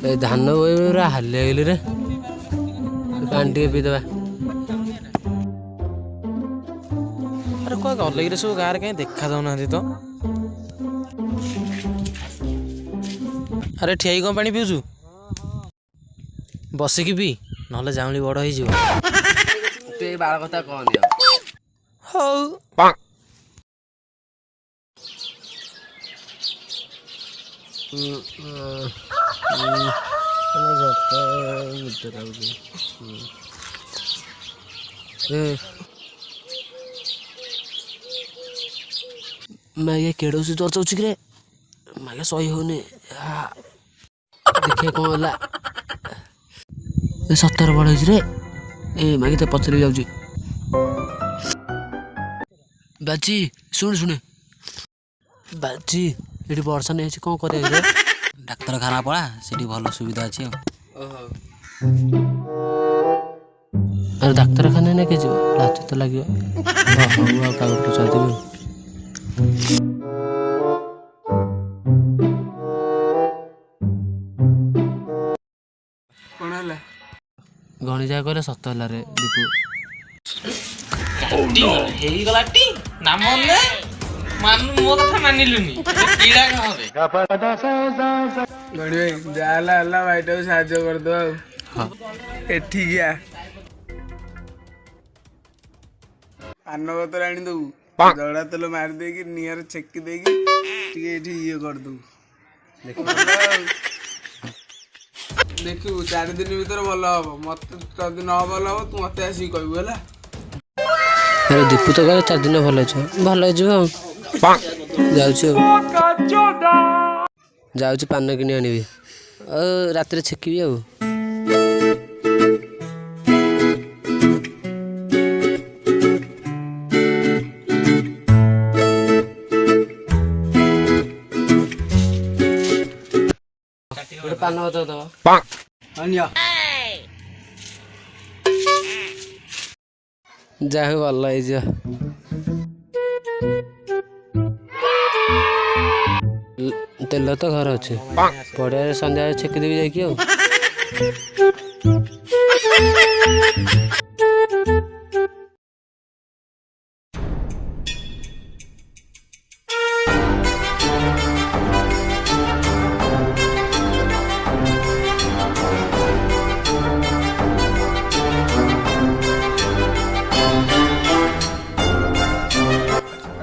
ए धान बोरा हाले गली रे पानी टे पीदबा। अरे कोई गल कि सब गाँव कहीं देखा जाऊना तो। अरे ठिया कौन पानी पीऊँ बसिकी पी ना जाऊली बड़ हो बाल कथा कहनी हौ मैं ये केड़ो से चर्चा कि मैं सही होने देखे कौन है सतर बड़ रे ए मैं तो पचर जाऊँ बाजी शुण शुणे बाजी ये वर्षा नहीं कौन कर डाक्तर खाना पड़ा से भल सुविधा अच्छी। अरे डाक्तर खाना नहीं के लाच तो लगे कागज पचार देवी गणी जा कहले सत है रे दीपू मो कथा मानिलुनी कीड़ा भाई साहय करद एठिया पान बोतल आनी दबू जड़ा तेल मार दे निआर छेकी दे ये करदू देखू 4 दिन भीतर भल हम मत जदि न भल हम तू मत आसिक कहबू है। अरे दीपू तो कहे 4 दिन भल जाऊँ पान कि आनबी रात छेकबी आ पान बता दबा जा भल तेल तो घर अच्छे पड़िया सन्ध्या छेकीदेवी जाकि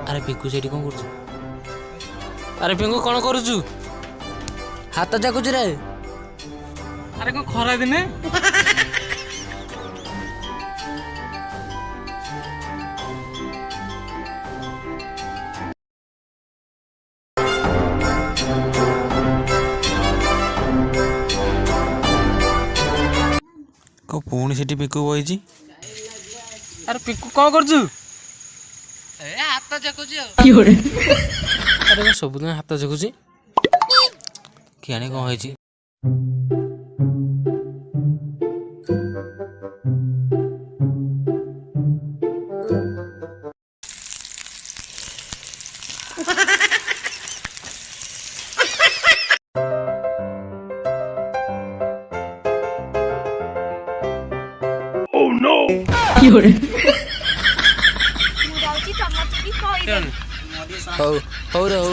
अरे पिंकू से कौन कर अरे पिंकू कौन करुचु हाथ जाकुच रे अरे कौन खरा दिने को पुणी से पिंकू बही अरे पिंकू कौन करचु हाथ जाकुच अरे मैं सबुदिन हाथ देखुची किआनी कौन है हौ हौ रे हौ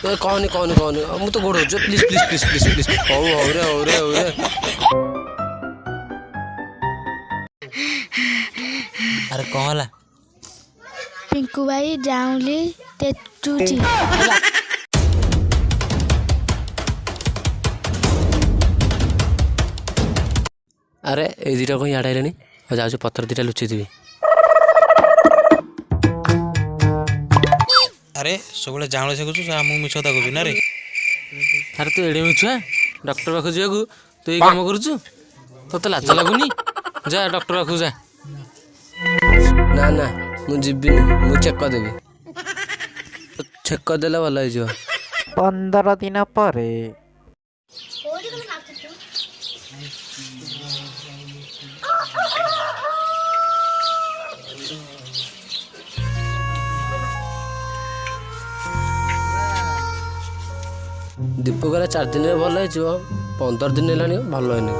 कहनी कहनी कहनी मु तो गोड़ please please please please please हौ हौ रे हौ रे हौ रे अरे कौन है पिंकू भाई जाऊली तेचुची अरे ये दुटा कहीं इड़े आइले जाऊँ पत्र दुटा लुचि देवी अरे सब जाऊँ से मुझे मिछ कथा कहूँ ना रे अरे तू एड़े मिछुआ डॉक्टर पाख जावाक तू ये काम करुचु तो लाज लगुनि जा डॉक्टर पाख जा ना ना मुझे चेक करदेवी चेक करदेला भल हो 15 दिन पर दीपू गला 4 दिन भल हो 15 ଦିନ ହେଲାଣି ଭଲ ହେଇନି।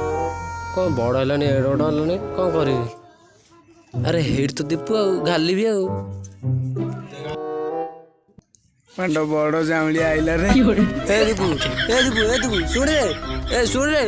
କ'ଣ ବଡ଼ ହେଲାଣି ଏଡ଼େ ବଡ଼ ହେଲାଣି କ'ଣ କରିବି? ଆରେ ହେଇଠି ତ ଦୀପୁ ଆଉ ଗାଲିବି ଆଉ। ପାଣ୍ଡ ବଡ଼ ଜାଉଁଳି ଆଇଲା ରେ। ଏ ଦୀପୁ ଶୁଣେ ଶୁଣେ।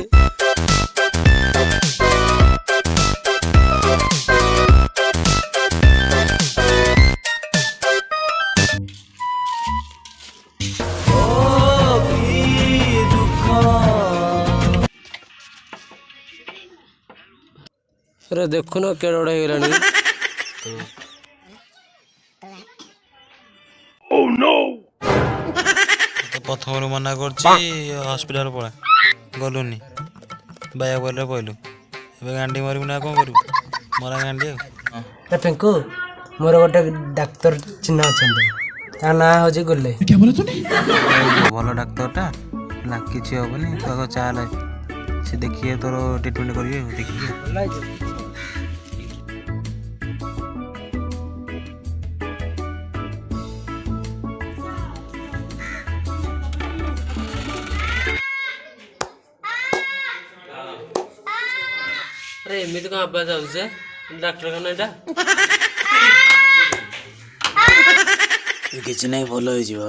ଆରେ ଦେଖୁନ କେଡ଼େ ବଡ଼ ହେଇଗଲାଣି। ତ ପ୍ରଥମରୁ ମନା କରୁଛି ହସ୍ପିଟାଲ ପଳା ଗଲୁନି ବାୟା ବଲରେ ପଇଲୁ ଏବେ ଗାଣ୍ଡି ମାରିବୁ ନା କ'ଣ କରିବୁ ମରା ଗାଣ୍ଡି ଆଉ। ପିଙ୍କୁ ମୋର ଗୋଟେ ଡାକ୍ତର ଚିହ୍ନା ଅଛନ୍ତି ତା ନାଁ ହେଉଛି ଗୁଲେ। ଭଲ ଡାକ୍ତରଟା ହେଲା କିଛି ହବନି ତୁ ଆଗ ଚାଲ ସେ ଦେଖିବେ ତୋର ଟ୍ରିଟମେଣ୍ଟ କରିବେ ଦେଖିବେ। ଆରେ ଏମିତି କ'ଣ ଆବାଜ ଆସୁଛି ଡାକ୍ତରଖାନା ଏଇଟା? କିଛି ନାହିଁ ଭଲ ହେଇଯିବ।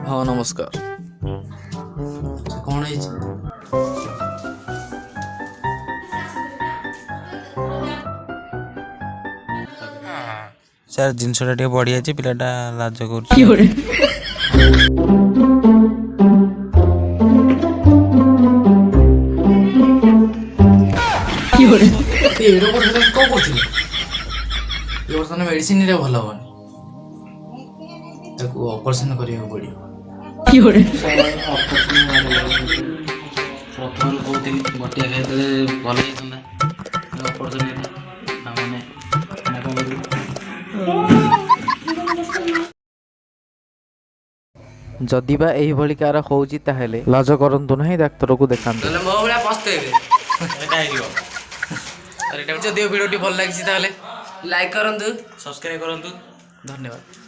ହଁ ନମସ୍କାର। କ'ଣ ହେଇଛି? ସାର୍ ଜିନିଷଟା ଟିକେ ବଢ଼ିଯାଇଛି ପିଲାଟା ଲାଜ କରୁଛି। କ'ଣ କରୁଥିଲି? ବର୍ତ୍ତମାନ ମେଡ଼ିସିନରେ ଭଲ ହବନି, ତାକୁ ଅପରେସନ କରିବାକୁ ପଡ଼ିବ। ପ୍ରଥମରୁ କହୁଥିଲି ବଟିଆ ଖାଇଦେଲେ ଭଲ ହେଇଥାନ୍ତା, ଅପରେସନ ହେଇଥାନ୍ତା ମାନେ କ'ଣ କରିବୁ? ଯଦି ବା ଏଇଭଳି କାର ହଉଛି ତାହେଲେ ଲାଜ କରନ୍ତୁ ନାହିଁ, ଡାକ୍ତରକୁ ଦେଖାନ୍ତୁ। ମୋ ଭଳିଆ ପସ୍ତେଇବେ। ଯଦି ଭିଡ଼ିଓଟି ଭଲ ଲାଗିଛି ତାହେଲେ ଲାଇକ୍ କରନ୍ତୁ, ସବସ୍କ୍ରାଇବ୍ କରନ୍ତୁ। ଧନ୍ୟବାଦ।